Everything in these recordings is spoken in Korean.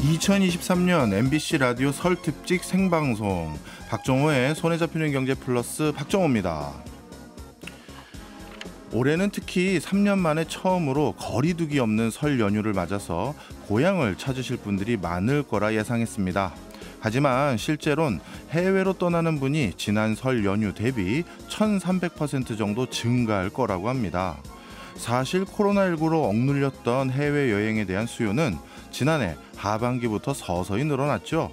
2023년 MBC 라디오 설 특집 생방송 박정호의 손에 잡히는 경제 플러스 박정호입니다. 올해는 특히 3년 만에 처음으로 거리두기 없는 설 연휴를 맞아서 고향을 찾으실 분들이 많을 거라 예상했습니다. 하지만 실제로는 해외로 떠나는 분이 지난 설 연휴 대비 1300% 정도 증가할 거라고 합니다. 사실 코로나19로 억눌렸던 해외여행에 대한 수요는 지난해 하반기부터 서서히 늘어났죠.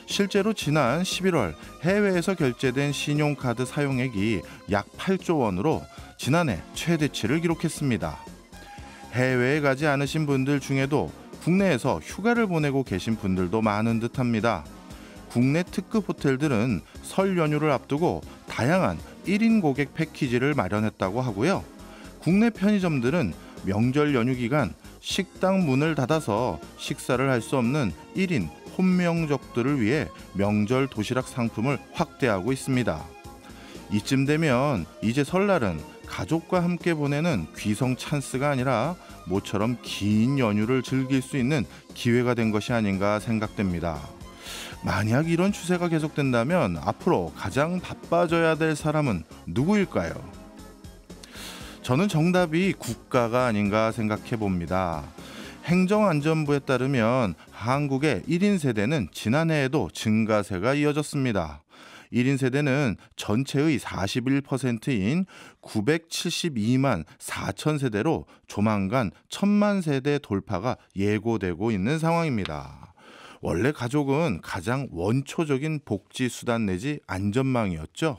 실제로 지난 11월 해외에서 결제된 신용카드 사용액이 약 8조 원으로 지난해 최대치를 기록했습니다. 해외에 가지 않으신 분들 중에도 국내에서 휴가를 보내고 계신 분들도 많은 듯합니다. 국내 특급 호텔들은 설 연휴를 앞두고 다양한 1인 고객 패키지를 마련했다고 하고요. 국내 편의점들은 명절 연휴 기간 식당 문을 닫아서 식사를 할 수 없는 1인 혼명족들을 위해 명절 도시락 상품을 확대하고 있습니다. 이쯤 되면 이제 설날은 가족과 함께 보내는 귀성 찬스가 아니라 모처럼 긴 연휴를 즐길 수 있는 기회가 된 것이 아닌가 생각됩니다. 만약 이런 추세가 계속된다면 앞으로 가장 바빠져야 될 사람은 누구일까요? 저는 정답이 국가가 아닌가 생각해 봅니다. 행정안전부에 따르면 한국의 1인 세대는 지난해에도 증가세가 이어졌습니다. 1인 세대는 전체의 41%인 972만 4천 세대로 조만간 1000만 세대 돌파가 예고되고 있는 상황입니다. 원래 가족은 가장 원초적인 복지 수단 내지 안전망이었죠.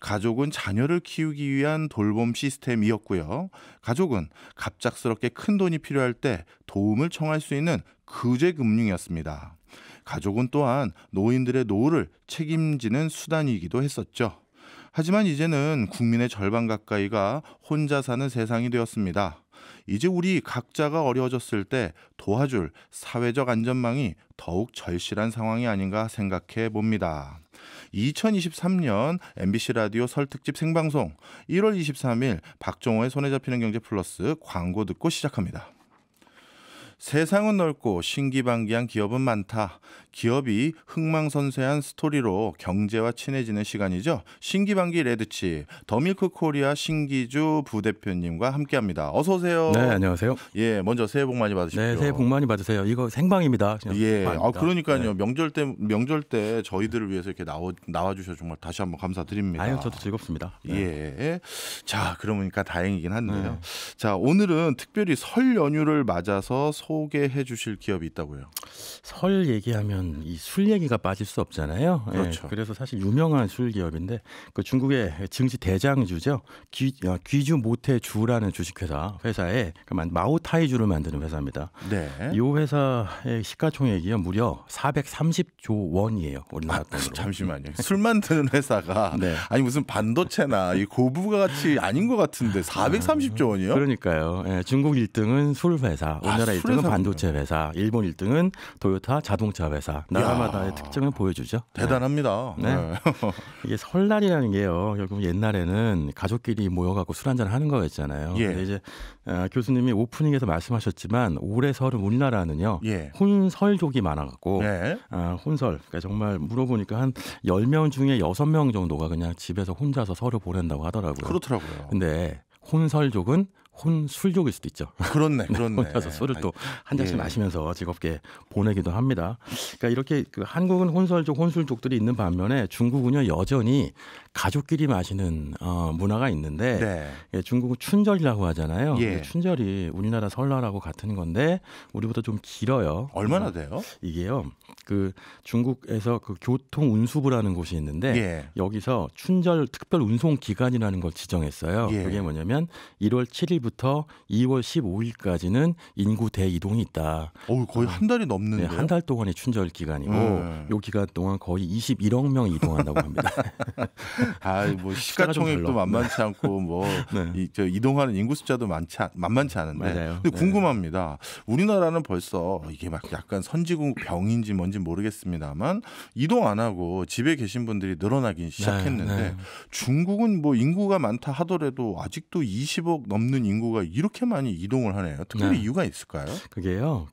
가족은 자녀를 키우기 위한 돌봄 시스템이었고요. 가족은 갑작스럽게 큰 돈이 필요할 때 도움을 청할 수 있는 구제금융이었습니다. 가족은 또한 노인들의 노후를 책임지는 수단이기도 했었죠. 하지만 이제는 국민의 절반 가까이가 혼자 사는 세상이 되었습니다. 이제 우리 각자가 어려워졌을 때 도와줄 사회적 안전망이 더욱 절실한 상황이 아닌가 생각해 봅니다. 2023년 MBC 라디오 설 특집 생방송 1월 23일 박정호의 손에 잡히는 경제 플러스 광고 듣고 시작합니다. 세상은 넓고 신기반기한 기업은 많다. 기업이 흥망성쇠한 스토리로 경제와 친해지는 시간이죠. 신기반기 레드치 더밀크 코리아 신기주 부대표님과 함께합니다. 어서 오세요. 네, 안녕하세요. 예, 먼저 새해 복 많이 받으십시오. 네, 새해 복 많이 받으세요. 이거 생방입니다. 예, 그러니까요. 네. 명절 때 저희들을 위해서 이렇게 나와 주셔서 정말 다시 한번 감사드립니다. 아유, 저도 즐겁습니다. 네. 예, 자, 그러니까 다행이긴 한데요. 네. 자, 오늘은 특별히 설 연휴를 맞아서 소개해 주실 기업이 있다고요. 설 얘기하면 이 술 얘기가 빠질 수 없잖아요. 그렇죠. 예, 그래서 사실 유명한 술 기업인데 그 중국의 증시 대장주죠. 귀주 모태주라는 주식회사에 마오타이주를 만드는 회사입니다. 네. 이 회사의 시가총액이 무려 430조 원이에요. 우리나라 돈으로. 잠시만요. 술 만드는 회사가 네. 아니 무슨 반도체나 이 고부가치 아닌 것 같은데 430조 원이요? 그러니까요. 예, 중국 1등은 술 회사, 우리나라 1등은 반도체 회사, 일본 1등은 토요타 자동차 회사. 나라마다의 특징을 보여주죠. 대단합니다. 네. 네. 이게 설날이라는 게요. 결국 옛날에는 가족끼리 모여갖고 술 한잔 하는 거였잖아요. 예. 근데 이제 교수님이 오프닝에서 말씀하셨지만 올해 설은 우리나라는요. 예. 혼설족이 많아갖고 네. 혼설. 그러니까 정말 물어보니까 한 10명 중에 6명 정도가 그냥 집에서 혼자서 설을 보낸다고 하더라고요. 그렇더라고요. 근데 혼설족은 혼술족일 수도 있죠. 그렇네. 혼자서 술을 또 한 잔씩 예. 마시면서 즐겁게 보내기도 합니다. 그러니까 이렇게 한국은 혼설족, 혼술족들이 있는 반면에 중국은요 여전히 가족끼리 마시는 문화가 있는데 네. 예, 중국은 춘절이라고 하잖아요. 예. 춘절이 우리나라 설날하고 같은 건데 우리보다 좀 길어요. 얼마나 돼요? 이게요. 그 중국에서 그 교통운수부라는 곳이 있는데 예. 여기서 춘절 특별 운송 기간이라는 걸 지정했어요. 예. 그게 뭐냐면 1월 7일부터 2월 15일까지는 인구 대이동이 있다. 거의 한 달이 넘는데요. 네, 한 달 동안이 춘절 기간이고 이 기간 동안 거의 21억 명이 이동한다고 합니다. 뭐 시가총액도 만만치 않고 뭐 네. 이동하는 인구 숫자도 만만치 않은데. 맞아요. 근데 궁금합니다. 우리나라는 벌써 이게 막 약간 선진국 병인지 뭔지 모르겠습니다만 이동 안 하고 집에 계신 분들이 늘어나기 시작했는데 네. 중국은 뭐 인구가 많다 하더라도 아직도 20억 넘는 인구가 이렇게 많이 이동을 하네요. 특별히 네. 이유가 있을까요? 그게요.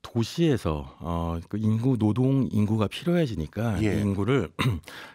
도시에서 그 노동 인구가 필요해지니까 예. 이 인구를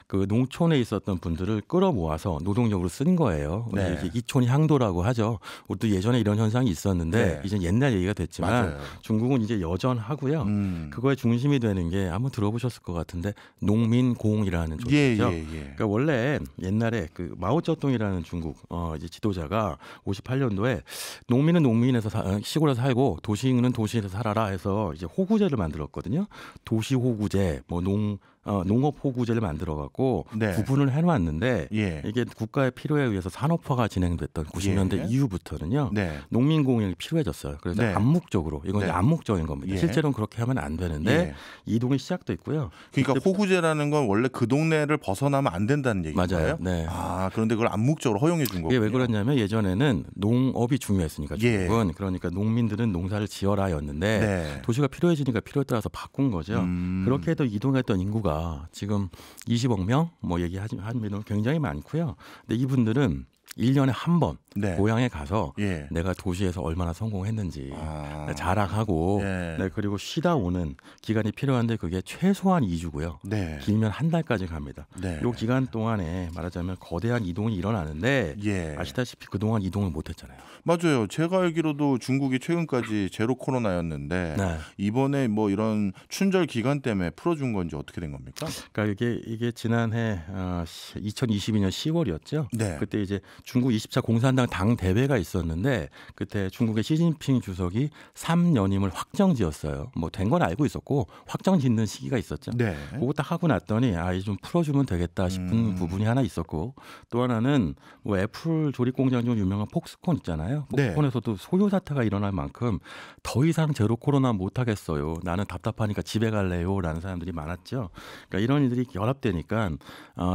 그 농촌에 있었던 분들을 끌어모아서 노동력으로 쓴 거예요. 네. 이게 이촌 향도라고 하죠. 우리도 예전에 이런 현상이 있었는데 네. 이제 옛날 얘기가 됐지만 맞아요. 중국은 이제 여전하고요. 그거의 중심이 되는 게 한번 들어보셨을 것 같은데 농민공이라는 조직이죠. 그러니까 원래 옛날에 그 마오쩌둥이라는 중국 이제 지도자가 58년도에 농민은 농민에서 시골에서 살고 도시인은 도시에서 살아라 해서 이제 호구제를 만들었거든요. 도시 호구제, 뭐 농업 호구제를 만들어 갖고 네. 구분을 해놨는데 예. 이게 국가의 필요에 의해서 산업화가 진행됐던 90년대 예. 이후부터는요. 네. 농민 공영이 필요해졌어요. 그래서 네. 암묵적으로 이건 네. 이제 암묵적인 겁니다. 예. 실제로는 그렇게 하면 안 되는데 예. 이동이 시작됐고요. 그러니까 호구제라는 건 원래 그 동네를 벗어나면 안 된다는 얘기인가요? 맞아요. 네. 그런데 그걸 암묵적으로 허용해 준 거군요. 이게 왜 그러냐면 예전에는 농업이 중요했으니까 중국은 그러니까 농민들은 농사를 지어라였는데 네. 도시가 필요해지니까 필요에 따라서 바꾼 거죠. 그렇게 해도 이동했던 인구가 지금 20억 명 뭐 얘기하면 굉장히 많고요. 근데 이분들은 1년에 한 번 네. 고향에 가서 예. 내가 도시에서 얼마나 성공했는지 아. 자랑하고 예. 네, 그리고 쉬다 오는 기간이 필요한데 그게 최소한 2주고요. 네. 길면 한 달까지 갑니다. 네. 이 기간 동안에 말하자면 거대한 이동이 일어나는데 예. 아시다시피 그동안 이동을 못했잖아요. 맞아요. 제가 알기로도 중국이 최근까지 제로 코로나였는데 네. 이번에 뭐 이런 춘절 기간 때문에 풀어준 건지 어떻게 된 겁니까? 그러니까 이게 지난해 2022년 10월이었죠. 네. 그때 이제 중국 20차 공산당 당 대회가 있었는데 그때 중국의 시진핑 주석이 3연임을 확정지었어요. 뭐 된 건 알고 있었고 확정짓는 시기가 있었죠. 네. 그거 딱 하고 났더니 이제 좀 풀어주면 되겠다 싶은 부분이 하나 있었고 또 하나는 뭐 애플 조립 공장 중 유명한 폭스콘 있잖아요. 폭스콘에서도 소요 사태가 일어날 만큼 더 이상 제로 코로나 못 하겠어요. 나는 답답하니까 집에 갈래요라는 사람들이 많았죠. 그러니까 이런 일들이 결합되니까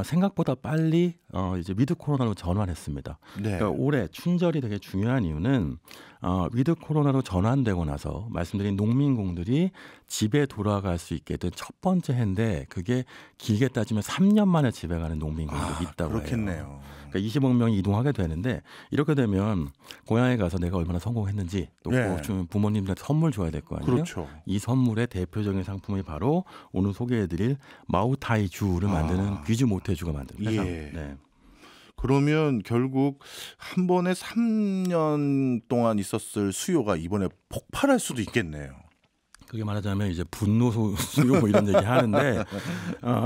생각보다 빨리 이제 위드 코로나로 전환했습니다. 네. 그러니까 올해 춘절이 되게 중요한 이유는 위드 코로나로 전환되고 나서 말씀드린 농민공들이 집에 돌아갈 수 있게 된 첫 번째 해인데 그게 길게 따지면 3년 만에 집에 가는 농민공들이 있다고 그렇겠네요. 해요. 그러니까 20억 명이 이동하게 되는데 이렇게 되면 고향에 가서 내가 얼마나 성공했는지 또 네. 부모님들한테 선물 줘야 될 거 아니에요. 그렇죠. 이 선물의 대표적인 상품이 바로 오늘 소개해드릴 마오타이주를 만드는 귀주 모태주가 만든 회사. 예. 네. 그러면 결국 한 번에 3년 동안 있었을 수요가 이번에 폭발할 수도 있겠네요. 그게 말하자면 이제 분노 수요 뭐 이런 얘기 하는데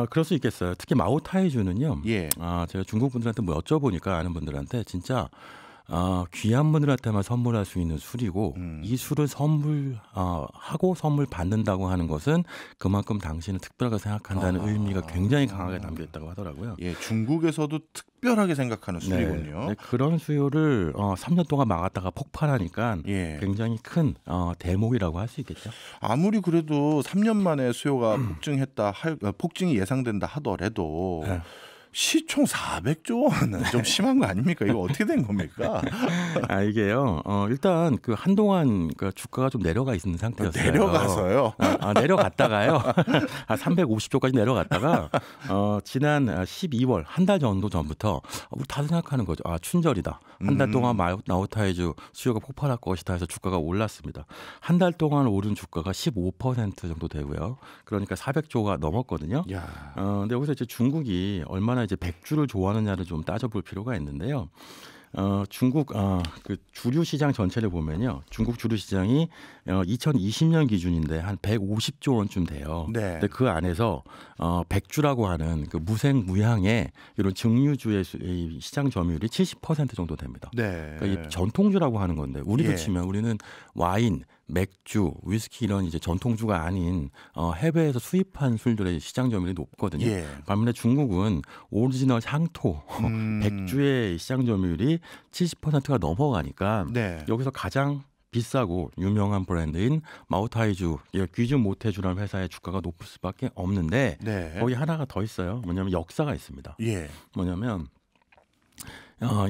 그럴 수 있겠어요. 특히 마오타이주는요. 예. 제가 중국 분들한테 뭐 여쭤보니까 아는 분들한테 진짜 귀한 분들한테만 선물할 수 있는 술이고 이 술을 하고 선물 받는다고 하는 것은 그만큼 당신을 특별하게 생각한다는 의미가 굉장히 강하게 담겨 있다고 하더라고요. 예, 중국에서도 특별하게 생각하는 술이군요. 네, 그런 수요를 3년 동안 막았다가 폭발하니까 예. 굉장히 큰 대목이라고 할 수 있겠죠. 아무리 그래도 3년 만에 수요가 폭증이 예상된다 하더라도 네. 시총 400조 원은 좀 심한 거 아닙니까? 이거 어떻게 된 겁니까? 이게요. 일단 그 한동안 그 주가가 좀 내려가 있는 상태였어요. 내려가서요. 내려갔다가요. 350조까지 내려갔다가 지난 12월 한 달 정도 전부터 우리 다 생각하는 거죠. 춘절이다. 한 달 동안 마오타이주 수요가 폭발할 것이다 해서 주가가 올랐습니다. 한 달 동안 오른 주가가 15% 정도 되고요. 그러니까 400조가 넘었거든요. 근데 여기서 이제 중국이 얼마나 이제 백주를 좋아하느냐를 좀 따져볼 필요가 있는데요. 중국 그 주류 시장 전체를 보면요. 중국 주류 시장이 2020년 기준인데 한 150조 원쯤 돼요. 네. 근데 그 안에서 백주라고 하는 그 무색무향의 이런 증류주의 시장 점유율이 70% 정도 됩니다. 네. 그러니까 이 전통주라고 하는 건데 우리도 예. 치면 우리는 와인, 맥주, 위스키 이런 이제 전통주가 아닌 해외에서 수입한 술들의 시장 점유율이 높거든요. 예. 반면에 중국은 오리지널 향토 백주의 시장 점유율이 70%가 넘어가니까 네. 여기서 가장 비싸고 유명한 브랜드인 마오타이주, 귀주 모태주라는 회사의 주가가 높을 수밖에 없는데 네. 거기 하나가 더 있어요. 뭐냐면 역사가 있습니다. 예. 뭐냐면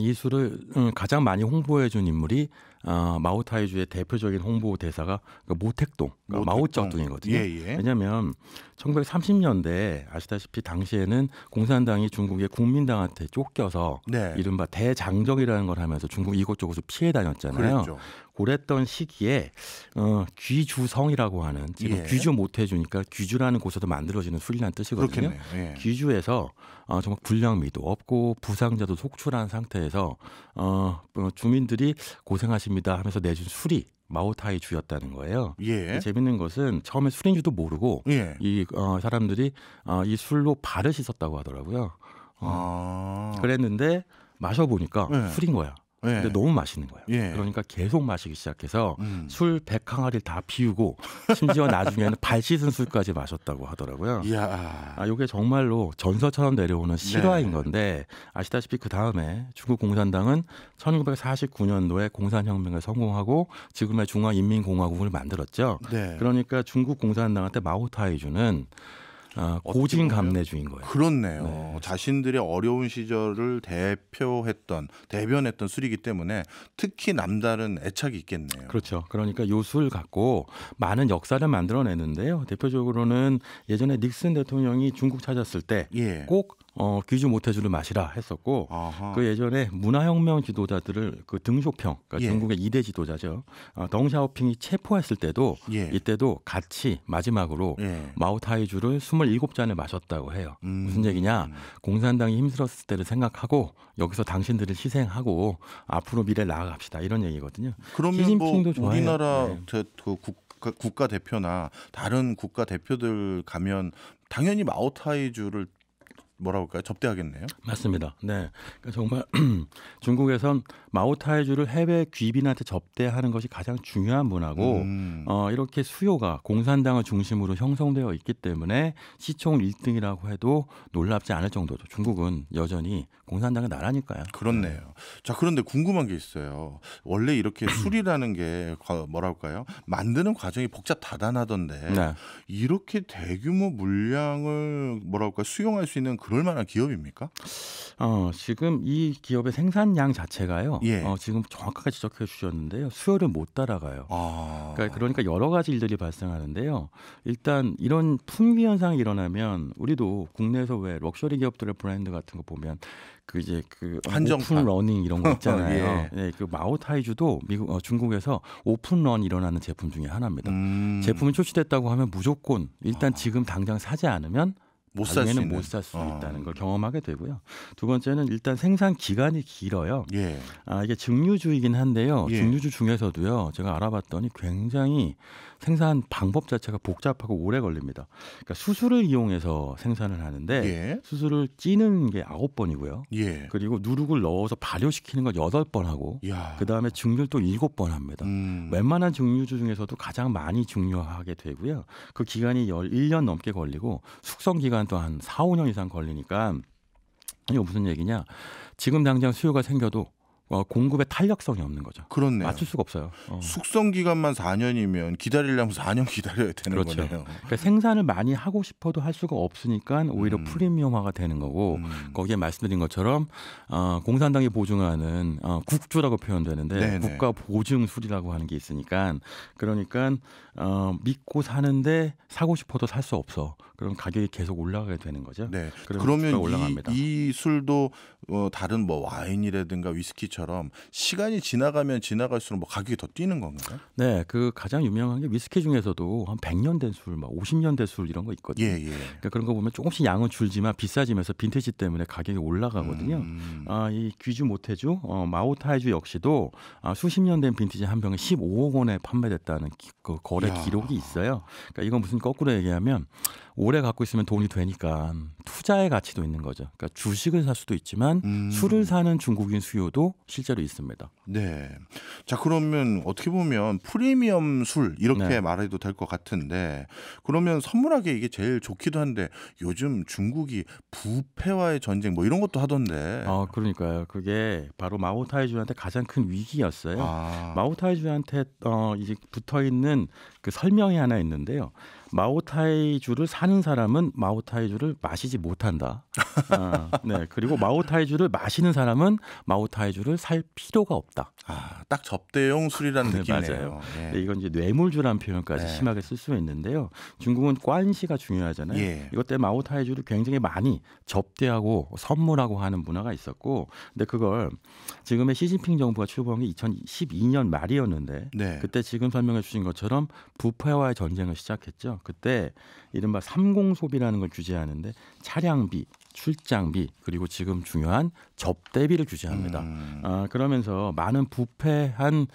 이 술을 가장 많이 홍보해준 인물이 마오타이주의 대표적인 홍보 대사가 모택동, 마오쩌둥이거든요. 예. 왜냐하면 1930년대 아시다시피 당시에는 공산당이 중국의 국민당한테 쫓겨서 네. 이른바 대장정이라는 걸 하면서 중국 이곳저곳을 피해 다녔잖아요. 그랬죠. 그랬던 시기에 귀주성이라고 하는 지금 예. 귀주 못 해주니까 귀주라는 곳에서 만들어지는 술이라는 뜻이거든요. 그렇겠네요. 예. 귀주에서 정말 불량미도 없고 부상자도 속출한 상태에서 주민들이 고생하십니다 하면서 내준 술이 마오타이주였다는 거예요. 예. 재밌는 것은 처음에 술인지도 모르고 예. 이 사람들이 이 술로 발을 씻었다고 하더라고요. 그랬는데 마셔보니까 예. 술인 거야. 예. 근데 너무 맛있는 거예요. 예. 그러니까 계속 마시기 시작해서 술 100항아리를 다 비우고 심지어 나중에는 발 씻은 술까지 마셨다고 하더라고요. 이야. 이게 정말로 전설처럼 내려오는 실화인 네. 건데 아시다시피 그 다음에 중국 공산당은 1949년도에 공산혁명을 성공하고 지금의 중화인민공화국을 만들었죠. 네. 그러니까 중국 공산당한테 마오타이주는 고진감래주인 거예요. 그렇네요. 네. 자신들의 어려운 시절을 대변했던 술이기 때문에 특히 남다른 애착이 있겠네요. 그렇죠. 그러니까 요 술 갖고 많은 역사를 만들어내는데요. 대표적으로는 예전에 닉슨 대통령이 중국 찾았을 때 예. 꼭 귀주 모태주를 마시라 했었고 아하. 그 예전에 문화혁명 지도자들을 그 등쇼평, 그러니까 예. 중국의 2대 지도자죠. 덩샤오핑이 체포했을 때도 예. 이때도 같이 마지막으로 예. 마오타이주를 27잔을 마셨다고 해요. 무슨 얘기냐? 공산당이 힘들었을 때를 생각하고 여기서 당신들을 희생하고 앞으로 미래 나아갑시다 이런 얘기거든요. 그러면 뭐 시진핑도 좋아해요. 우리나라 네. 그 국가 대표나 다른 국가 대표들 가면 당연히 마오타이주를 뭐라고 할까요? 접대하겠네요. 맞습니다. 네, 그러니까 정말 중국에선 마오타이주를 해외 귀빈한테 접대하는 것이 가장 중요한 문화고 이렇게 수요가 공산당을 중심으로 형성되어 있기 때문에 시총 1등이라고 해도 놀랍지 않을 정도죠. 중국은 여전히 공산당의 나라니까요. 그렇네요. 자, 그런데 궁금한 게 있어요. 원래 이렇게 술이라는 게 뭐랄까요? 만드는 과정이 복잡다단하던데 네. 이렇게 대규모 물량을 뭐랄까 수용할 수 있는 그럴 만한 기업입니까? 지금 이 기업의 생산량 자체가요. 예. 지금 정확하게 지적해 주셨는데요. 수요를 못 따라가요. 그러니까 여러 가지 일들이 발생하는데요. 일단 이런 품귀 현상이 일어나면 우리도 국내에서 왜 럭셔리 기업들의 브랜드 같은 거 보면 한정판. 오픈 러닝 이런 거 있잖아요. 예. 네, 그 마오타이주도 중국에서 오픈 런 일어나는 제품 중에 하나입니다. 제품이 출시됐다고 하면 무조건 일단 지금 당장 사지 않으면 못 살 수 나중에는 있는. 못 살 수 있다는 걸 경험하게 되고요. 두 번째는 일단 생산 기간이 길어요. 예. 이게 증류주이긴 한데요. 예. 증류주 중에서도요. 제가 알아봤더니 굉장히 생산 방법 자체가 복잡하고 오래 걸립니다. 그러니까 수술을 이용해서 생산을 하는데 예. 수술을 찌는 게 9번이고요. 예. 그리고 누룩을 넣어서 발효시키는 걸 8번 하고 야. 그다음에 증류를 또 7번 합니다. 웬만한 증류주 중에서도 가장 많이 증류하게 되고요. 그 기간이 1년 넘게 걸리고 숙성 기간 또 한 4, 5년 이상 걸리니까 이게 무슨 얘기냐? 지금 당장 수요가 생겨도 공급에 탄력성이 없는 거죠. 그렇네요. 맞출 수가 없어요. 숙성 기간만 4년이면 기다리려면 4년 기다려야 되는 그렇죠. 거네요. 그러니까 생산을 많이 하고 싶어도 할 수가 없으니까 오히려 프리미엄화가 되는 거고 거기에 말씀드린 것처럼 공산당이 보증하는 국주라고 표현되는데 네네. 국가 보증 술이라고 하는 게 있으니까 그러니까 믿고 사는데 사고 싶어도 살 수 없어. 그럼 가격이 계속 올라가게 되는 거죠. 네. 그러면 그러면 올라갑니다. 이 술도 다른 뭐 와인이라든가 위스키처럼 시간이 지나가면 지나갈수록 뭐 가격이 더 뛰는 건가요? 네, 그 가장 유명한 게 위스키 중에서도 한 100년 된 술, 막 50년 된 술 이런 거 있거든요. 예. 그러니까 그런 거 보면 조금씩 양은 줄지만 비싸지면서 빈티지 때문에 가격이 올라가거든요. 이 귀주 모태주, 마오타이주 역시도 수십 년 된 빈티지 한 병에 15억 원에 판매됐다는 그 거래 이야. 기록이 있어요. 그러니까 이건 무슨 거꾸로 얘기하면 오래 갖고 있으면 돈이 되니까 투자의 가치도 있는 거죠. 그러니까 주식을 살 수도 있지만 술을 사는 중국인 수요도 실제로 있습니다. 네. 자, 그러면 어떻게 보면 프리미엄 술 이렇게 네. 말해도 될 것 같은데 그러면 선물하기 이게 제일 좋기도 한데 요즘 중국이 부패와의 전쟁 뭐 이런 것도 하던데. 그러니까요. 그게 바로 마오타이주한테 가장 큰 위기였어요. 마오타이주한테 이제 붙어 있는 그 설명이 하나 있는데요. 마오타이주를 사는 사람은 마오타이주를 마시지 못한다. 네. 그리고 마오타이주를 마시는 사람은 마오타이주를 살 필요가 없다. 딱 접대용 술이라는 네, 느낌이네요. 맞아요. 예. 네, 이건 이제 뇌물주라는 표현까지 네. 심하게 쓸 수 있는데요. 중국은 관시가 중요하잖아요. 예. 이것 때문에 마오타이주를 굉장히 많이 접대하고 선물하고 하는 문화가 있었고, 근데 그걸 지금의 시진핑 정부가 출범한 게 2012년 말이었는데, 네. 그때 지금 설명해 주신 것처럼 부패와의 전쟁을 시작했죠. 그때 이른바 30 소비라는 걸 규제하는데 차량비, 출장비, 그리고 지금 중요한 접대비를 규제합니다. 그러면서 많은 부패한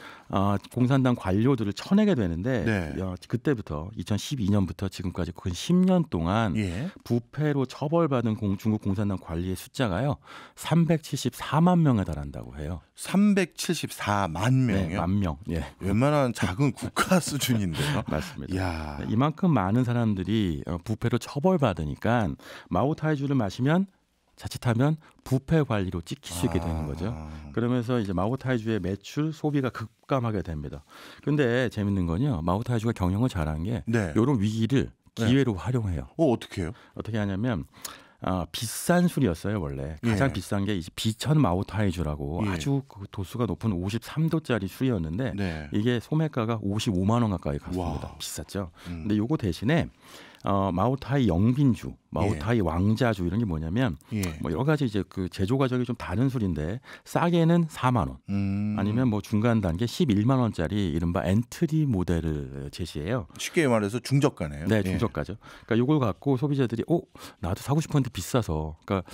공산당 관료들을 쳐내게 되는데, 네. 그때부터 2012년부터 지금까지 근 10년 동안 예. 부패로 처벌받은 중국 공산당 관리의 숫자가요 374만 명에 달한다고 해요. 374만 명이요. 네, 만 명. 예. 웬만한 작은 국가 수준인데요. 맞습니다. 야. 이만큼 많은 사람들이 부패로 처벌받으니까 마오타이주를 마시면 자칫하면 부패 관리로 찍힐 수 있게 되는 거죠. 그러면서 이제 마오타이주의 매출 소비가 급감하게 됩니다. 그런데 재밌는 건요, 마오타이주가 경영을 잘한 게 네. 이런 위기를 기회로 활용해요. 어떻게 해요? 어떻게 하냐면 비싼 술이었어요 원래. 가장 예. 비싼 게 이제 비천 마오타이주라고 예. 아주 도수가 높은 53도짜리 술이었는데 네. 이게 소매가가 55만 원 가까이 갔습니다. 와. 비쌌죠. 근데 요거 대신에 마오타이 영빈주, 마오타이 왕자주 이런 게 뭐냐면 예. 뭐 여러 가지 이제 그 제조 과정이 좀 다른 술인데 싸게는 4만 원, 아니면 뭐 중간 단계 11만 원짜리 이른바 엔트리 모델을 제시해요. 쉽게 말해서 중저가네요. 네, 예. 중저가죠. 그러니까 이걸 갖고 소비자들이 나도 사고 싶었는데 비싸서, 그러니까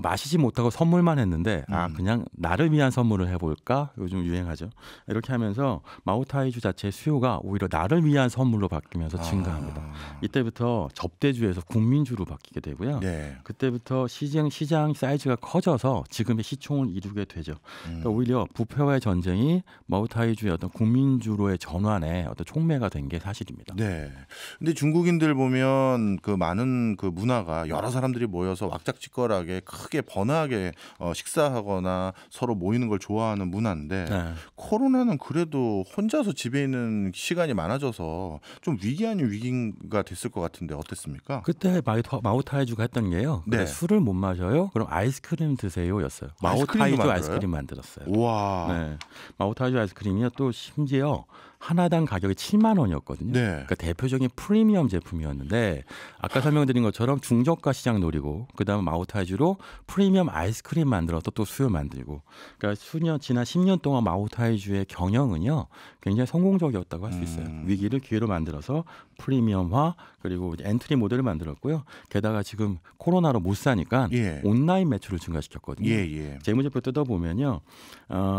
마시지 못하고 선물만 했는데 그냥 나를 위한 선물을 해볼까? 요즘 유행하죠. 이렇게 하면서 마오타이주 자체의 수요가 오히려 나를 위한 선물로 바뀌면서 증가합니다. 이때부터 접대주에서 국민주로 바뀌게 되고요. 네. 그때부터 시장 사이즈가 커져서 지금의 시총을 이루게 되죠. 그러니까 오히려 부패와의 전쟁이 마오타이주의 어떤 국민주로의 전환에 어떤 촉매가 된 게 사실입니다. 네. 근데 중국인들 보면 그 많은 그 문화가 여러 사람들이 모여서 왁작지껄하게 크게 번화하게 식사하거나 서로 모이는 걸 좋아하는 문화인데 네. 코로나는 그래도 혼자서 집에 있는 시간이 많아져서 좀 위기 아닌 위기가 됐을 것 같은데 어땠습니까? 그때 마오타이주가 했던 게요. 그래, 네. 술을 못 마셔요? 그럼 아이스크림 드세요였어요. 아이스크림도 마오타이주 만들어요? 아이스크림 만들었어요. 우와. 네. 마오타이주 아이스크림이요. 또 심지어 하나당 가격이 7만 원이었거든요. 네. 그러니까 대표적인 프리미엄 제품이었는데 아까 설명드린 것처럼 중저가 시장 노리고 그다음에 마오타이주로 프리미엄 아이스크림 만들어서 또 수요 만들고, 그러니까 지난 10년 동안 마오타이주의 경영은요 굉장히 성공적이었다고 할 수 있어요. 위기를 기회로 만들어서 프리미엄화 그리고 엔트리 모델을 만들었고요. 게다가 지금 코로나로 못 사니까 예. 온라인 매출을 증가시켰거든요. 예. 재무제표 뜯어보면요,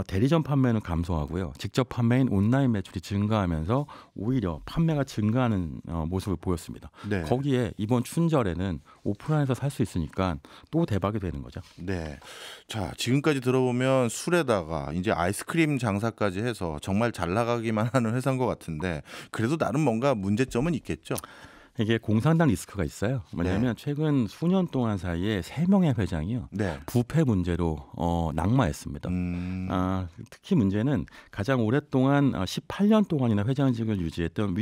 대리점 판매는 감소하고요, 직접 판매인 온라인 매출이 증가하면서 오히려 판매가 증가하는 모습을 보였습니다. 네. 거기에 이번 춘절에는 오프라인에서 살 수 있으니까 또 대박이 되는 거죠. 네. 자, 지금까지 들어보면 술에다가 이제 아이스크림 장사까지 해서 정말 잘 나가기만 하는 회사인 것 같은데 그래도 나름 뭔가 문제점은 있겠죠. 이게 공산당 리스크가 있어요. 뭐냐면 최근 수년 동안 사이에 3명의 회장이요, 네. 부패 문제로 낙마했습니다. 특히 문제는 가장 오랫동안 18년 동안이나 회장직을 유지했던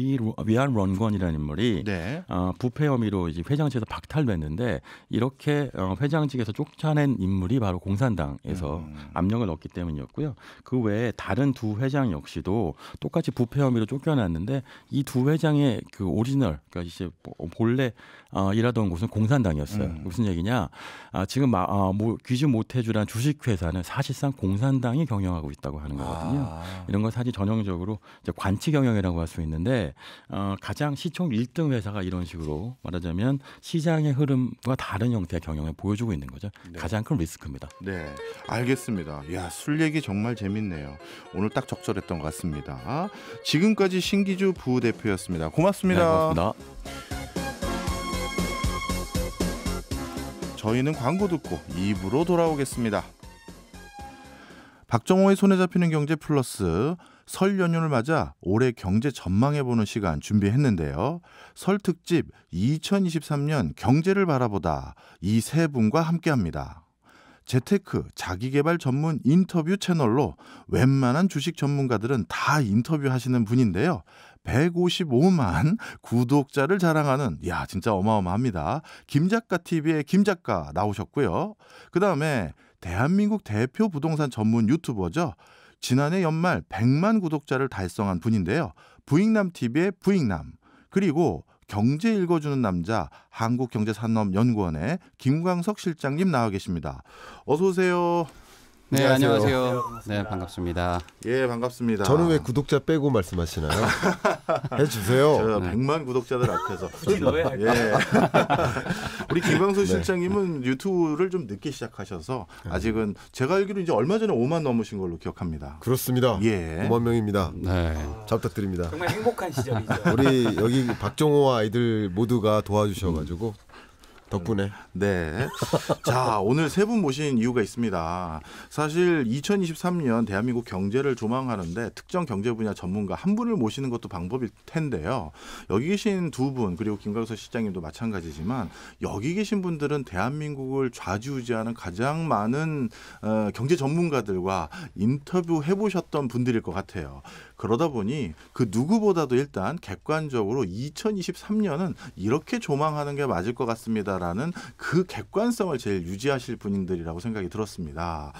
위안 런건이라는 인물이 네. 부패 혐의로 이제 회장직에서 박탈됐는데, 이렇게 회장직에서 쫓아낸 인물이 바로 공산당에서 압력을 넣었기 때문이었고요. 그 외에 다른 두 회장 역시도 똑같이 부패 혐의로 쫓겨났는데 이 두 회장의 그 오리지널, 그러니까 이제 본래 일하던 곳은 공산당이었어요. 무슨 얘기냐? 지금 귀주 모태주라는 주식회사는 사실상 공산당이 경영하고 있다고 하는 거거든요. 이런 건 사실 전형적으로 이제 관치 경영이라고 할 수 있는데 가장 시총 1등 회사가 이런 식으로 말하자면 시장의 흐름과 다른 형태의 경영을 보여주고 있는 거죠. 네. 가장 큰 리스크입니다. 네, 알겠습니다. 야, 술 얘기 정말 재밌네요. 오늘 딱 적절했던 것 같습니다. 지금까지 신기주 부대표였습니다. 고맙습니다. 네, 고맙습니다. 저희는 광고 듣고 2부로 돌아오겠습니다. 박정호의 손에 잡히는 경제 플러스 설 연휴를 맞아 올해 경제 전망해보는 시간 준비했는데요. 설 특집 2023년 경제를 바라보다 이 세 분과 함께합니다. 재테크 자기개발 전문 인터뷰 채널로 웬만한 주식 전문가들은 다 인터뷰하시는 분인데요. 155만 구독자를 자랑하는 진짜 어마어마합니다. 김작가 TV의 김작가 나오셨고요. 그다음에 대한민국 대표 부동산 전문 유튜버죠. 지난해 연말 100만 구독자를 달성한 분인데요. 부익남 TV의 부익남, 그리고 경제 읽어주는 남자 한국경제산업연구원의 김광석 실장님 나와 계십니다. 어서 오세요. 네, 안녕하세요. 네, 반갑습니다. 예, 반갑습니다. 저는 왜 구독자 빼고 말씀하시나요? 해주세요. 저 100만 구독자들 앞에서 굳이 넣어야 할까? 예. 우리 김광석 실장님은 유튜브를 좀 늦게 시작하셔서 아직은 제가 알기로 이제 얼마 전에 5만 넘으신 걸로 기억합니다. 그렇습니다. 예. 5만 명입니다. 네. 잘 부탁드립니다. 정말 행복한 시절이죠. 우리 여기 박정호와 아이들 모두가 도와주셔가지고 덕분에. 네. 자, 오늘 세 분 모신 이유가 있습니다. 사실 2023년 대한민국 경제를 조망하는데 특정 경제 분야 전문가 한 분을 모시는 것도 방법일 텐데요. 여기 계신 두 분, 그리고 김광석 시장님도 마찬가지지만 여기 계신 분들은 대한민국을 좌지우지하는 가장 많은 경제 전문가들과 인터뷰 해보셨던 분들일 것 같아요. 그러다 보니 그 누구보다도 일단 객관적으로 2023년은 이렇게 조망하는 게 맞을 것 같습니다라는 그 객관성을 제일 유지하실 분들이라고 생각이 들었습니다.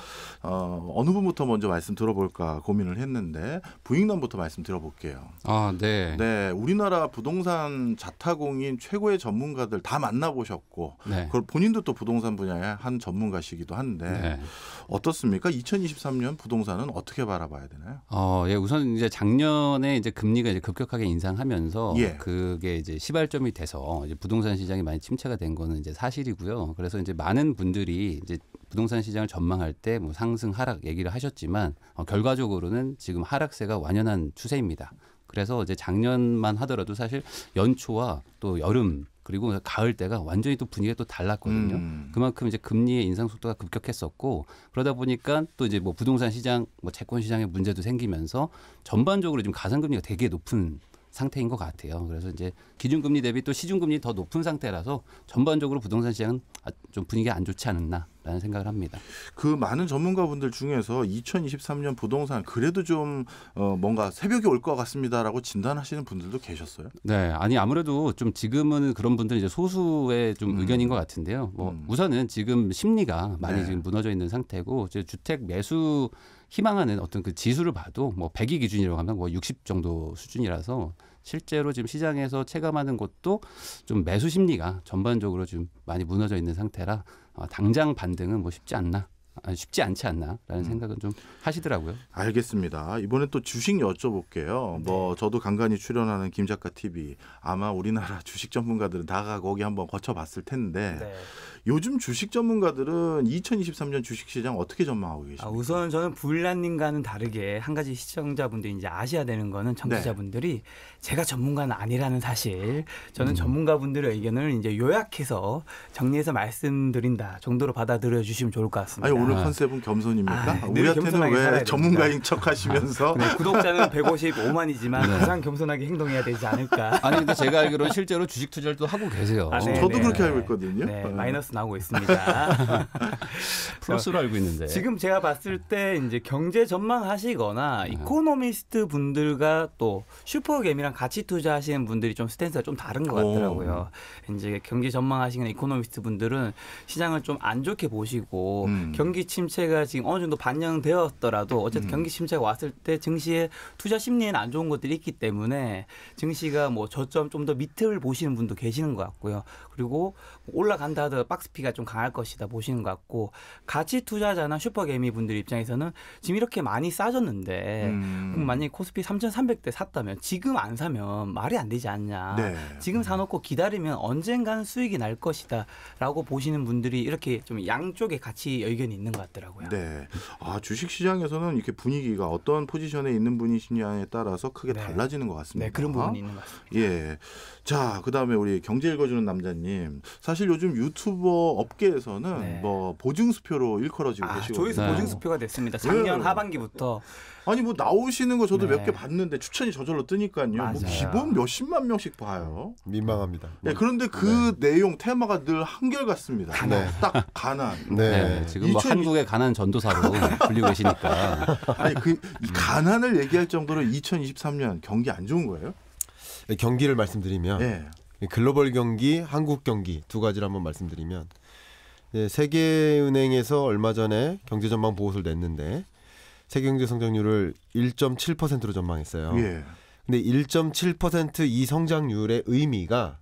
어느 분부터 먼저 말씀 들어볼까 고민을 했는데 부익남부터 말씀 들어볼게요. 아, 네. 네, 우리나라 부동산 자타공인 최고의 전문가들 다 만나보셨고 네. 그걸 본인도 또 부동산 분야의 한 전문가시기도 한데 네. 어떻습니까? 2023년 부동산은 어떻게 바라봐야 되나요? 예, 우선 이제 작년에 이제 금리가 이제 급격하게 인상하면서 예. 그게 이제 시발점이 돼서 이제 부동산 시장이 많이 침체가 된 거는 이제 사실이고요. 그래서 이제 많은 분들이 이제 부동산 시장을 전망할 때 뭐 상승 하락 얘기를 하셨지만 결과적으로는 지금 하락세가 완연한 추세입니다. 그래서 이제 작년만 하더라도 사실 연초와 또 여름 그리고 가을 때가 완전히 또 분위기가 또 달랐거든요. 그만큼 이제 금리의 인상 속도가 급격했었고 그러다 보니까 또 이제 뭐 부동산 시장, 뭐 채권 시장에 문제도 생기면서 전반적으로 지금 가상금리가 되게 높은 상태인 것 같아요. 그래서 이제 기준금리 대비 또 시중금리 더 높은 상태라서 전반적으로 부동산 시장은 좀 분위기가 안 좋지 않았나라는 생각을 합니다. 그 많은 전문가분들 중에서 2023년 부동산 그래도 좀 뭔가 새벽이 올 것 같습니다라고 진단하시는 분들도 계셨어요? 네, 아니 아무래도 좀 지금은 그런 분들은 이제 소수의 좀 의견인 것 같은데요. 뭐 우선은 지금 심리가 많이 네. 지금 무너져 있는 상태고 이제 주택 매수 희망하는 어떤 그 지수를 봐도 뭐 100이 기준이라고 하면 뭐 60 정도 수준이라서 실제로 지금 시장에서 체감하는 것도 좀 매수 심리가 전반적으로 좀 많이 무너져 있는 상태라 당장 반등은 뭐 쉽지 않지 않나라는 생각은 좀 하시더라고요. 알겠습니다. 이번에 또 주식 여쭤볼게요. 뭐 저도 간간히 출연하는 김작가 TV 아마 우리나라 주식 전문가들은 다 거기 한번 거쳐봤을 텐데 네. 요즘 주식 전문가들은 2023년 주식시장 어떻게 전망하고 계십니까? 우선 저는 부일란님과는 다르게 한 가지 시청자분들이 이제 아셔야 되는 거는 청취자분들이 제가 전문가는 아니라는 사실. 저는 전문가분들의 의견을 이제 요약해서 정리해서 말씀드린다 정도로 받아들여 주시면 좋을 것 같습니다. 아니 오늘 컨셉은 겸손입니까? 늘 우리한테는 겸손하게 왜 살아야 전문가인 척하시면서 네, 구독자는 155만이지만 가장 겸손하게 행동해야 되지 않을까. 아니 근데 제가 알기로는 실제로 주식 투자를 또 하고 계세요. 네, 저도 네, 그렇게 네. 알고 있거든요. 네, 마이너스 나오고 있습니다. 플러스로 알고 있는데. 지금 제가 봤을 때 이제 경제 전망하시거나 이코노미스트 분들과 또 슈퍼겜이랑 같이 투자하시는 분들이 좀 스탠스가 좀 다른 것 같더라고요. 이제 경제 전망하시는 이코노미스트 분들은 시장을 좀 안 좋게 보시고 경기 침체가 지금 어느 정도 반영되었더라도 어쨌든 경기 침체가 왔을 때 증시의 투자 심리에는 안 좋은 것들이 있기 때문에 증시가 뭐 저점 좀 더 밑을 보시는 분도 계시는 것 같고요. 그리고 올라간다 하더라도 박스피가 좀 강할 것이다 보시는 것 같고 가치 투자자나 슈퍼개미 분들 입장에서는 지금 이렇게 많이 싸졌는데 그럼 만약에 코스피 3,300대 샀다면 지금 안 사면 말이 안 되지 않냐. 네. 지금 사놓고 기다리면 언젠가는 수익이 날 것이다 라고 보시는 분들이 이렇게 좀 양쪽에 같이 의견이 있는 것 같더라고요. 네. 주식시장에서는 이렇게 분위기가 어떤 포지션에 있는 분이시냐에 따라서 크게 네. 달라지는 것 같습니다. 네, 그런 부분이 있는 것 같습니다. 예. 자, 그다음에 우리 경제 읽어주는 남자님. 사실 요즘 유튜버 업계에서는 네. 뭐 보증수표로 일컬어지고 계시거든요. 조회수 네. 보증수표가 됐습니다. 작년 네. 하반기부터. 아니 뭐 나오시는 거 저도 네. 몇 개 봤는데 추천이 저절로 뜨니까요. 뭐 맞아요. 기본 몇십만 명씩 봐요. 민망합니다. 예, 그런데 그 내용 테마가 늘 한결같습니다. 네. 딱 가난. 네, 지금 뭐 2000 한국의 가난 전도사로 불리고 계시니까. 아니 이 가난을 얘기할 정도로 2023년 경기 안 좋은 거예요? 경기를 말씀드리면 예. 글로벌 경기, 한국 경기 두 가지를 한번 말씀드리면 세계은행에서 얼마 전에 경제전망 보고서를 냈는데 세계경제 성장률을 1.7%로 전망했어요. 예. 근데 1.7% 이 성장률의 의미가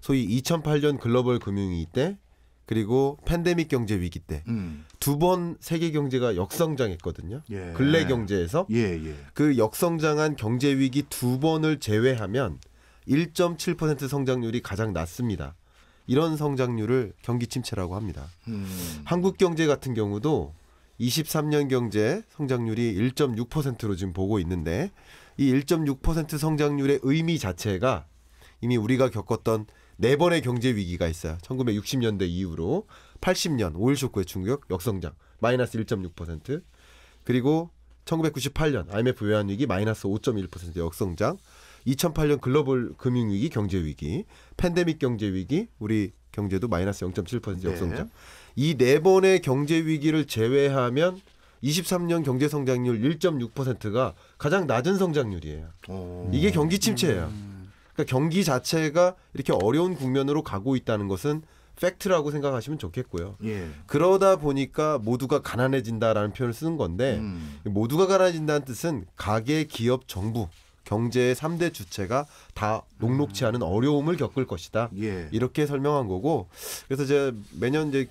소위 2008년 글로벌 금융위기 때 그리고 팬데믹 경제 위기 때 두 번 세계 경제가 역성장했거든요. 예. 근래 경제에서 예. 그 역성장한 경제 위기 두 번을 제외하면 1.7% 성장률이 가장 낮습니다. 이런 성장률을 경기 침체라고 합니다. 한국 경제 같은 경우도 23년 경제 성장률이 1.6%로 지금 보고 있는데 이 1.6% 성장률의 의미 자체가 이미 우리가 겪었던 네 번의 경제 위기가 있어요. 1960년대 이후로 80년 오일 쇼크의 충격 역성장 마이너스 1.6% 그리고 1998년 IMF 외환위기 마이너스 5.1% 역성장 2008년 글로벌 금융위기 경제위기 팬데믹 경제위기 우리 경제도 마이너스 0.7% 역성장 이 네 번의 경제위기를 제외하면 23년 경제성장률 1.6%가 가장 낮은 성장률이에요. 이게 경기 침체예요. 그러니까 경기 자체가 이렇게 어려운 국면으로 가고 있다는 것은 팩트라고 생각하시면 좋겠고요. 예. 그러다 보니까 모두가 가난해진다라는 표현을 쓰는 건데 모두가 가난해진다는 뜻은 가계, 기업, 정부, 경제의 3대 주체가 다 녹록치 않은 어려움을 겪을 것이다. 예. 이렇게 설명한 거고 그래서 제가 매년 이제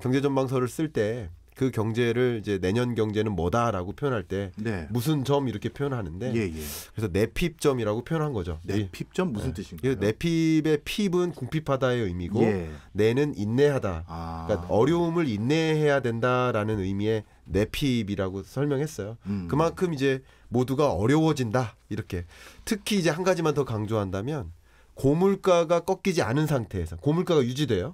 경제전망서를 쓸 때 그 경제를 이제 내년 경제는 뭐다라고 표현할 때 네. 무슨 점 이렇게 표현하는데 예. 그래서 내핍점이라고 표현한 거죠. 내핍점 무슨 뜻인가요? 내핍의 핍은 궁핍하다의 의미고 예. 내는 인내하다. 그러니까 어려움을 인내해야 된다라는 의미의 내핍이라고 설명했어요. 그만큼 이제 모두가 어려워진다. 이렇게 특히 이제 한 가지만 더 강조한다면 고물가가 꺾이지 않은 상태에서 고물가가 유지돼요.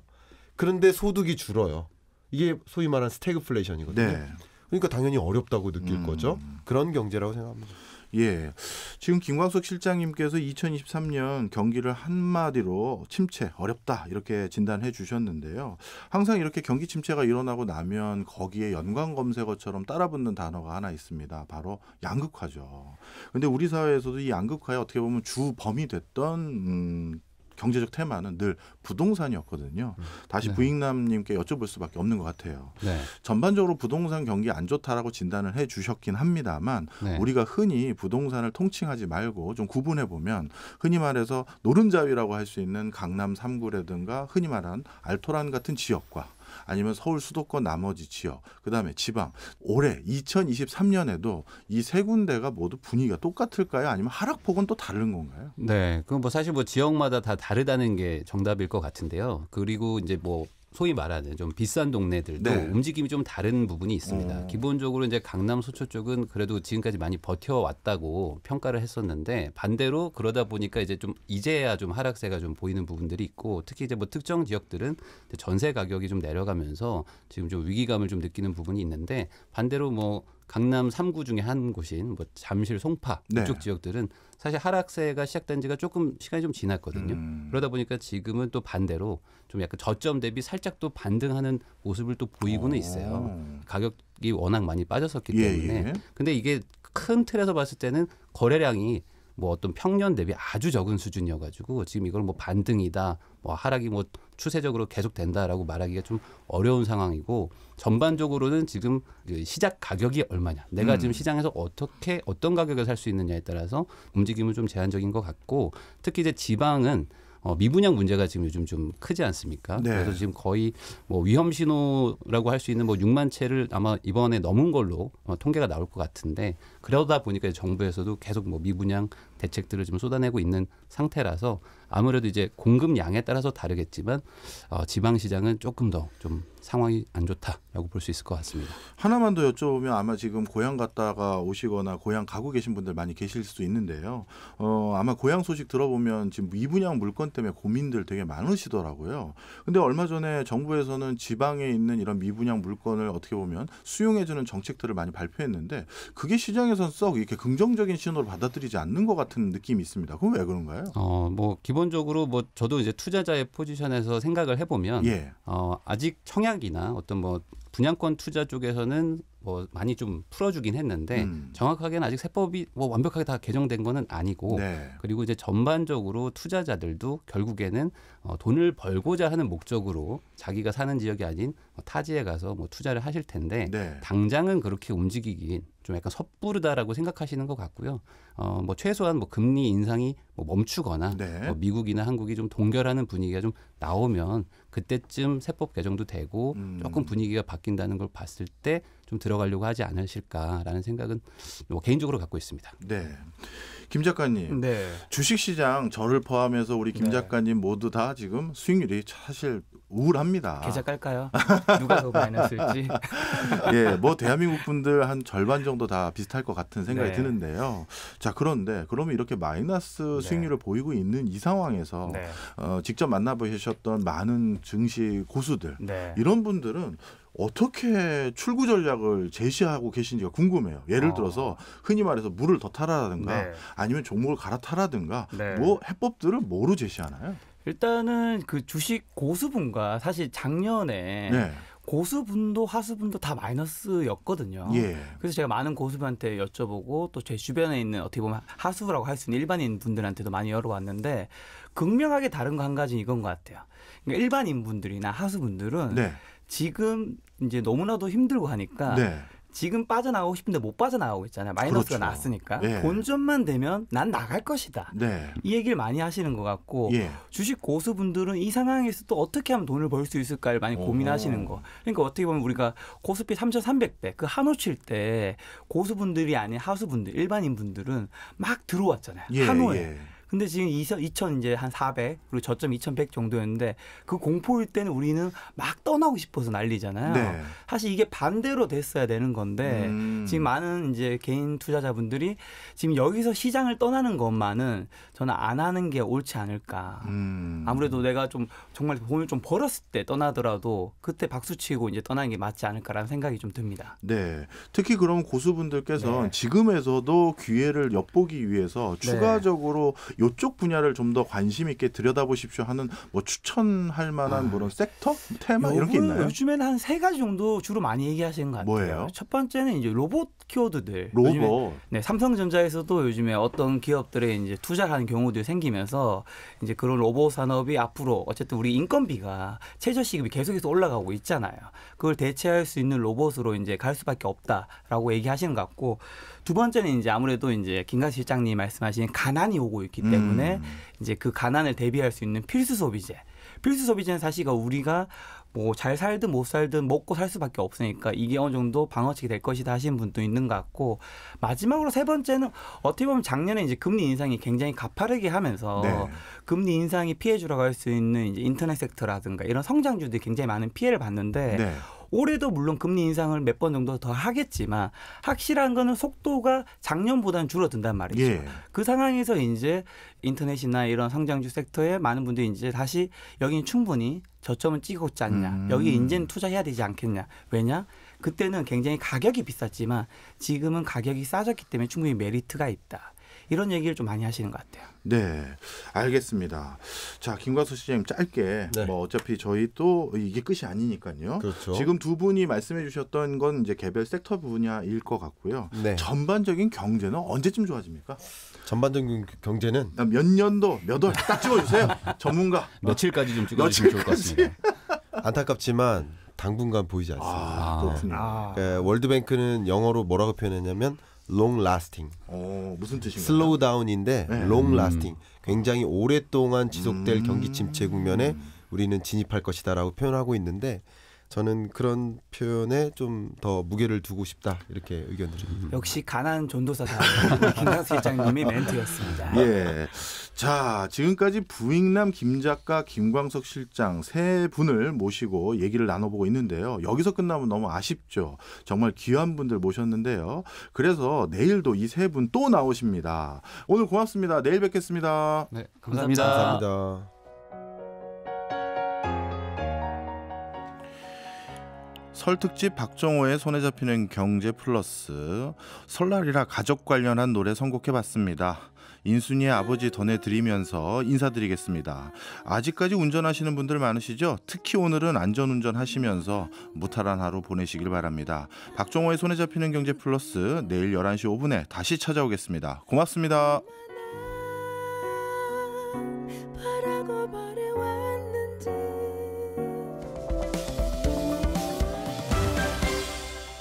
그런데 소득이 줄어요. 이게 소위 말하는 스태그플레이션이거든요. 네. 그러니까 당연히 어렵다고 느낄 거죠. 그런 경제라고 생각합니다. 예. 지금 김광석 실장님께서 2023년 경기를 한마디로 침체, 어렵다 이렇게 진단해 주셨는데요. 항상 이렇게 경기 침체가 일어나고 나면 거기에 연관 검색어처럼 따라붙는 단어가 하나 있습니다. 바로 양극화죠. 근데 우리 사회에서도 이 양극화에 어떻게 보면 주범이 됐던 경제적 테마는 늘 부동산이었거든요. 다시 네. 부익남님께 여쭤볼 수밖에 없는 것 같아요. 네. 전반적으로 부동산 경기 안 좋다라고 진단을 해 주셨긴 합니다만 네. 우리가 흔히 부동산을 통칭하지 말고 좀 구분해 보면 흔히 말해서 노른자위라고 할 수 있는 강남 3구라든가 흔히 말하는 알토란 같은 지역과 아니면 서울 수도권 나머지 지역, 그다음에 지방. 올해 2023년에도 이 세 군데가 모두 분위기가 똑같을까요? 아니면 하락폭은 또 다른 건가요? 네, 그건 뭐 사실 뭐 지역마다 다 다르다는 게 정답일 것 같은데요. 그리고 이제 뭐 소위 말하는 좀 비싼 동네들도 네. 움직임이 좀 다른 부분이 있습니다. 기본적으로 이제 강남 소초 쪽은 그래도 지금까지 많이 버텨왔다고 평가를 했었는데 반대로 그러다 보니까 이제 좀 이제야 좀 하락세가 좀 보이는 부분들이 있고 특히 이제 뭐 특정 지역들은 전세 가격이 좀 내려가면서 지금 좀 위기감을 좀 느끼는 부분이 있는데 반대로 뭐 강남 3구 중에 한 곳인 뭐 잠실, 송파 네. 이쪽 지역들은 사실 하락세가 시작된 지가 조금 시간이 좀 지났거든요. 그러다 보니까 지금은 또 반대로 좀 약간 저점 대비 살짝 또 반등하는 모습을 또 보이고는 있어요. 가격이 워낙 많이 빠졌었기 때문에. 근데 이게 큰 틀에서 봤을 때는 거래량이 뭐 어떤 평년 대비 아주 적은 수준이어가지고 지금 이걸 뭐 반등이다, 뭐 하락이 뭐 추세적으로 계속된다라고 말하기가 좀 어려운 상황이고 전반적으로는 지금 시작 가격이 얼마냐, 내가 지금 시장에서 어떻게 어떤 가격에 살 수 있느냐에 따라서 움직임은 좀 제한적인 것 같고 특히 이제 지방은 미분양 문제가 지금 요즘 좀 크지 않습니까? 네. 그래서 지금 거의 뭐 위험 신호라고 할 수 있는 뭐 6만 채를 아마 이번에 넘은 걸로 통계가 나올 것 같은데 그러다 보니까 정부에서도 계속 뭐 미분양 대책들을 좀 쏟아내고 있는 상태라서 아무래도 이제 공급량에 따라서 다르겠지만 지방 시장은 조금 더 좀 상황이 안 좋다라고 볼 수 있을 것 같습니다. 하나만 더 여쭤보면 아마 지금 고향 갔다가 오시거나 고향 가고 계신 분들 많이 계실 수도 있는데요. 아마 고향 소식 들어보면 지금 미분양 물건 때문에 고민들 되게 많으시더라고요. 근데 얼마 전에 정부에서는 지방에 있는 이런 미분양 물건을 어떻게 보면 수용해주는 정책들을 많이 발표했는데 그게 시장에서는 썩 이렇게 긍정적인 신호를 받아들이지 않는 것 같은 느낌이 있습니다. 그건 왜 그런가요? 뭐 기본적으로 뭐 저도 이제 투자자의 포지션에서 생각을 해보면 예. 아직 청약이나 어떤 뭐 분양권 투자 쪽에서는 뭐 많이 좀 풀어주긴 했는데 정확하게는 아직 세법이 뭐 완벽하게 다 개정된 거는 아니고 네. 그리고 이제 전반적으로 투자자들도 결국에는 돈을 벌고자 하는 목적으로 자기가 사는 지역이 아닌 타지에 가서 뭐 투자를 하실 텐데 네. 당장은 그렇게 움직이긴 좀 약간 섣부르다라고 생각하시는 것 같고요. 뭐 최소한 뭐 금리 인상이 뭐 멈추거나 네. 뭐 미국이나 한국이 좀 동결하는 분위기가 좀 나오면 그때쯤 세법 개정도 되고 조금 분위기가 바뀐다는 걸 봤을 때 좀 들어가려고 하지 않으실까라는 생각은 뭐 개인적으로 갖고 있습니다. 네. 김 작가님, 네. 주식시장 저를 포함해서 우리 김 네. 작가님 모두 다 지금 수익률이 사실 우울합니다. 계좌 깔까요? 누가 더 마이너스일지. 예, 뭐 대한민국 분들 한 절반 정도 다 비슷할 것 같은 생각이 네. 드는데요. 자, 그런데 그러면 이렇게 마이너스 수익률을 보이고 있는 이 상황에서 네. 직접 만나보셨던 많은 증시 고수들 네. 이런 분들은 어떻게 출구 전략을 제시하고 계신지가 궁금해요. 예를 들어서 흔히 말해서 물을 더 타라든가 네. 아니면 종목을 갈아타라든가 네. 뭐 해법들을 뭐로 제시하나요? 일단은 그 주식 고수분과 사실 작년에 네. 고수분도 하수분도 다 마이너스였거든요. 예. 그래서 제가 많은 고수분한테 여쭤보고 또 제 주변에 있는 어떻게 보면 하수라고 할 수 있는 일반인 분들한테도 많이 열어봤는데 극명하게 다른 거 한 가지 이건 것 같아요. 그러니까 일반인 분들이나 하수분들은 네. 지금 이제 너무나도 힘들고 하니까 네. 지금 빠져나가고 싶은데 못 빠져나가고 있잖아요. 마이너스가 그렇죠. 났으니까. 예. 본전만 되면 난 나갈 것이다. 네. 이 얘기를 많이 하시는 것 같고 예. 주식 고수분들은 이 상황에서 또 어떻게 하면 돈을 벌 수 있을까를 많이 고민하시는 거. 그러니까 어떻게 보면 우리가 코스피 3,300대 그 한호 칠 때 고수분들이 아닌 하수분들 일반인 분들은 막 들어왔잖아요. 예. 한호에. 예. 근데 지금 2,000 이제 한 400 그리고 저점 2,100 정도였는데 그 공포일 때는 우리는 막 떠나고 싶어서 난리잖아요. 네. 사실 이게 반대로 됐어야 되는 건데 지금 많은 이제 개인 투자자분들이 지금 여기서 시장을 떠나는 것만은 저는 안 하는 게 옳지 않을까. 아무래도 내가 좀 정말 돈을 좀 벌었을 때 떠나더라도 그때 박수치고 이제 떠나는 게 맞지 않을까라는 생각이 좀 듭니다. 네. 특히 그럼 고수분들께서 네. 지금에서도 기회를 엿보기 위해서 추가적으로 이쪽 분야를 좀 더 관심 있게 들여다보십시오 하는 뭐 추천할 만한 그런 섹터, 테마 이런 게 있나요? 요즘에는 한 3가지 정도 주로 많이 얘기하시는 것 같아요. 뭐예요? 첫 번째는 이제 로봇 키워드들. 로봇. 요즘에, 네, 삼성전자에서도 요즘에 어떤 기업들에 이제 투자하는 경우들이 생기면서 이제 그런 로봇 산업이 앞으로 어쨌든 우리 인건비가 최저시급이 계속해서 올라가고 있잖아요. 그걸 대체할 수 있는 로봇으로 이제 갈 수밖에 없다라고 얘기하시는 것 같고 두 번째는 이제 아무래도 이제 김강식 실장님이 말씀하신 가난이 오고 있기 때문에 이제 그 가난을 대비할 수 있는 필수 소비재. 필수 소비재는 사실 우리가 뭐 잘 살든 못 살든 먹고 살 수밖에 없으니까 이게 어느 정도 방어책이 될 것이다 하시는 분도 있는 것 같고 마지막으로 세 번째는 어떻게 보면 작년에 이제 금리 인상이 굉장히 가파르게 하면서 네. 금리 인상이 피해 주라고 할 수 있는 이제 인터넷 섹터라든가 이런 성장주들이 굉장히 많은 피해를 봤는데 네. 올해도 물론 금리 인상을 몇 번 정도 더 하겠지만 확실한 거는 속도가 작년보다는 줄어든단 말이죠. 예. 그 상황에서 이제 인터넷이나 이런 성장주 섹터에 많은 분들이 이제 다시 여기는 충분히 저점은 찍고 있지 않냐. 여기 이제는 투자해야 되지 않겠냐. 왜냐? 그때는 굉장히 가격이 비쌌지만 지금은 가격이 싸졌기 때문에 충분히 메리트가 있다. 이런 얘기를 좀 많이 하시는 것 같아요. 네, 알겠습니다. 자, 김광수 시장님 짧게 네. 뭐 어차피 저희 또 이게 끝이 아니니까요. 그렇죠. 지금 두 분이 말씀해 주셨던 건 이제 개별 섹터 분야일 것 같고요. 네. 전반적인 경제는 언제쯤 좋아집니까? 전반적인 경제는 몇 년도 몇 월 딱 찍어주세요. 전문가. 며칠까지 좀 찍어주시면 좋을 것 같습니다. 안타깝지만 당분간 보이지 않습니다. 아, 그렇군요. 월드뱅크는 영어로 뭐라고 표현했냐면 long lasting, 무슨 뜻인가요? 슬로우 다운인데 네. long lasting, 굉장히 오랫동안 지속될 경기 침체 국면에 우리는 진입할 것이다라고 표현하고 있는데 저는 그런 표현에 좀 더 무게를 두고 싶다 이렇게 의견 드립니다. 역시 가난 전도사다. 김강수 실장님의 멘트였습니다. 예. 자, 지금까지 부익남 김 작가, 김광석 실장 세 분을 모시고 얘기를 나눠보고 있는데요. 여기서 끝나면 너무 아쉽죠. 정말 귀한 분들 모셨는데요. 그래서 내일도 이 세 분 또 나오십니다. 오늘 고맙습니다. 내일 뵙겠습니다. 네, 감사합니다. 감사합니다. 설 특집 박정호의 손에 잡히는 경제 플러스, 설날이라 가족 관련한 노래 선곡해봤습니다. 인순이의 아버지 전해드리면서 인사드리겠습니다. 아직까지 운전하시는 분들 많으시죠? 특히 오늘은 안전운전 하시면서 무탈한 하루 보내시길 바랍니다. 박정호의 손에 잡히는 경제 플러스 내일 11시 5분에 다시 찾아오겠습니다. 고맙습니다.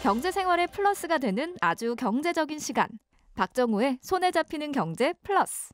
경제 생활의 플러스가 되는 아주 경제적인 시간. 박정호의 손에 잡히는 경제 플러스.